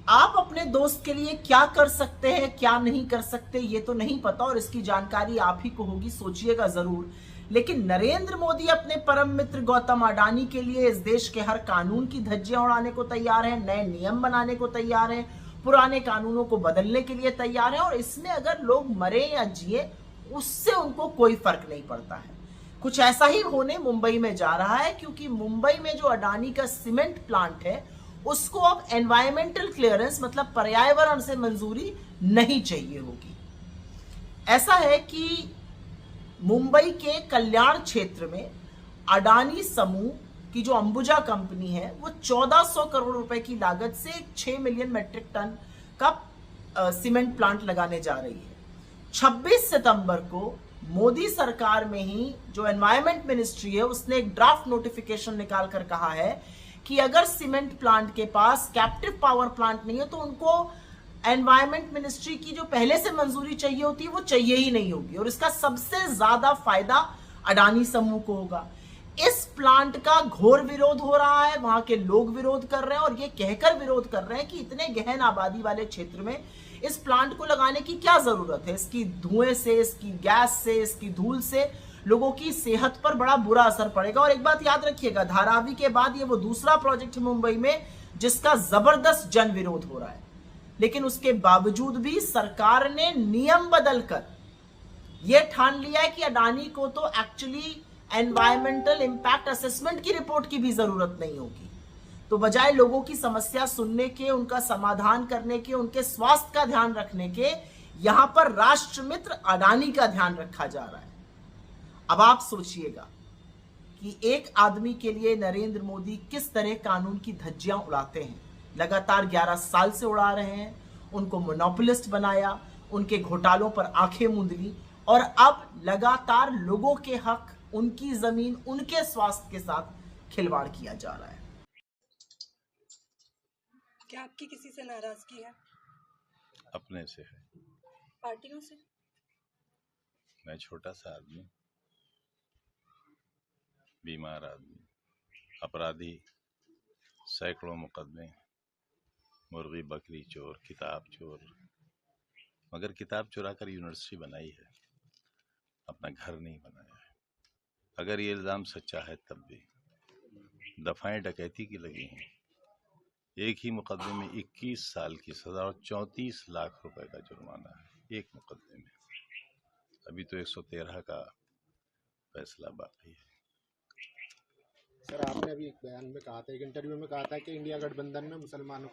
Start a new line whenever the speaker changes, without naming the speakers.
आप अपने दोस्त के लिए क्या कर सकते हैं, क्या नहीं कर सकते, ये तो नहीं पता और इसकी जानकारी आप ही को होगी, सोचिएगा जरूर। लेकिन नरेंद्र मोदी अपने परम मित्र गौतम अडानी के लिए इस देश के हर कानून की धज्जियां उड़ाने को तैयार हैं, नए नियम बनाने को तैयार हैं, पुराने कानूनों को बदलने के लिए तैयार हैं, और इसमें अगर लोग मरे या जिए उससे उनको कोई फर्क नहीं पड़ता है। कुछ ऐसा ही होने मुंबई में जा रहा है, क्योंकि मुंबई में जो अडानी का सीमेंट प्लांट है उसको अब एनवायरमेंटल क्लियरेंस मतलब पर्यावरण से मंजूरी नहीं चाहिए होगी। ऐसा है कि मुंबई के कल्याण क्षेत्र में अडानी समूह की जो अंबुजा कंपनी है वो 1400 करोड़ रुपए की लागत से 6 मिलियन मेट्रिक टन का सीमेंट प्लांट लगाने जा रही है। 26 सितंबर को मोदी सरकार में ही जो एनवायरमेंट मिनिस्ट्री है उसने एक ड्राफ्ट नोटिफिकेशन निकाल कर कहा है कि अगर सीमेंट प्लांट के पास कैप्टिव पावर प्लांट नहीं है तो उनको एनवायरमेंट मिनिस्ट्री की जो पहले से मंजूरी चाहिए होती है वो चाहिए ही नहीं होगी, और इसका सबसे ज्यादा फायदा अडानी समूह को होगा। इस प्लांट का घोर विरोध हो रहा है, वहां के लोग विरोध कर रहे हैं और ये कहकर विरोध कर रहे हैं कि इतने गहन आबादी वाले क्षेत्र में इस प्लांट को लगाने की क्या जरूरत है। इसकी धुएं से, इसकी गैस से, इसकी धूल से लोगों की सेहत पर बड़ा बुरा असर पड़ेगा। और एक बात याद रखिएगा, धारावी के बाद ये वो दूसरा प्रोजेक्ट है मुंबई में जिसका जबरदस्त जन विरोध हो रहा है, लेकिन उसके बावजूद भी सरकार ने नियम बदलकर यह ठान लिया है कि अडानी को तो एक्चुअली एनवायरमेंटल इंपैक्ट असेसमेंट की रिपोर्ट की भी जरूरत नहीं होगी। तो बजाय लोगों की समस्या सुनने के, उनका समाधान करने के, उनके स्वास्थ्य का ध्यान रखने के, यहां पर राष्ट्रमित्र अडानी का ध्यान रखा जा रहा है। अब आप सोचिएगा कि एक आदमी के लिए नरेंद्र मोदी किस तरह कानून की धज्जियां उड़ाते हैं। लगातार 11 साल से उड़ा रहे हैं, उनको मोनोपोलिस्ट बनाया, उनके घोटालों पर आंखें मूंद ली, और अब लगातार लोगों के हक, उनकी जमीन, उनके स्वास्थ्य के साथ खिलवाड़ किया जा रहा है।
क्या आपकी किसी से नाराजगी है?
अपने से है।
पार्टियों से?
मैं छोटा सा आदमी, बीमार आदमी, अपराधी, सैकड़ों मुकदमे, मुर्गी बकरी चोर, किताब चोर, मगर किताब चुरा कर यूनिवर्सिटी बनाई है, अपना घर नहीं बनाया है। अगर ये इल्ज़ाम सच्चा है तब भी दफाएं डकैती की लगी हैं। एक ही मुकदमे में 21 साल की सजा और 34 लाख रुपए का जुर्माना है एक मुकदमे में। अभी तो 113 का फैसला बाकी है।
सर, आपने अभी एक बयान में कहा था, एक इंटरव्यू में कहा था कि इंडिया गठबंधन में मुसलमानों का